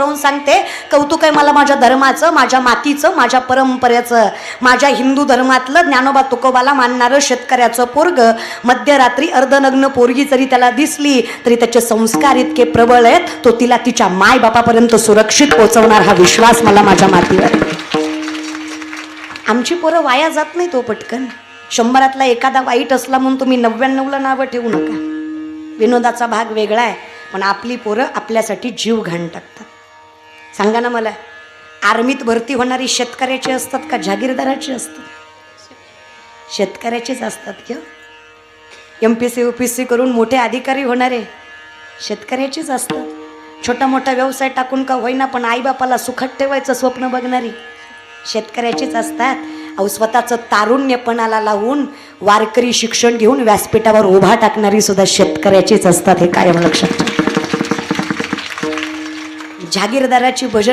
राहून सांगते, कौतुक आहे मला माझ्या धर्माचं, माझ्या मातीचं, माझ्या परंपरेचं. माझ्या हिंदू धर्मातलं ज्ञानोबा तुकोबाला मानणारं शेतकऱ्याचं पोरग मध्यरात्री अर्धनग्न पोरगी जरी त्याला दिसली तरी त्याचे संस्कार इतके प्रबळ आहेत, तो तिला तिच्या माय बापापर्यंत सुरक्षित पोहोचवणार हा विश्वास मला माझ्या मातीवर आहे. आमची पोरं वाया जात नाही तो पटकन. 100 एखादा वाईट असला म्हणून तुम्ही 99ला नावं ठेवू नका. विनोदाचा भाग वेगळा आहे, पण आपली पोरं आपल्यासाठी जीव घाण टाकतात. सांगा ना मला, आर्मीत भरती होणारी शेतकऱ्याची असतात का जागीरदाराची असतात? शेतकऱ्याचीच असतात किंवा MPC UPSC करून मोठे अधिकारी होणारे शेतकऱ्याचीच असतात. छोटा मोठा व्यवसाय टाकून का होईना पण आईबापाला सुखात ठेवायचं स्वप्न बघणारी शेतकऱ्याचीच असतात. अहो, स्वतःचं तारुण्यपणाला लावून वारकरी शिक्षण घेऊन व्यासपीठावर उभा टाकणारी सुद्धा शेतकऱ्याचीच असतात. हे कायम लक्षात. जागीरदाराची भजन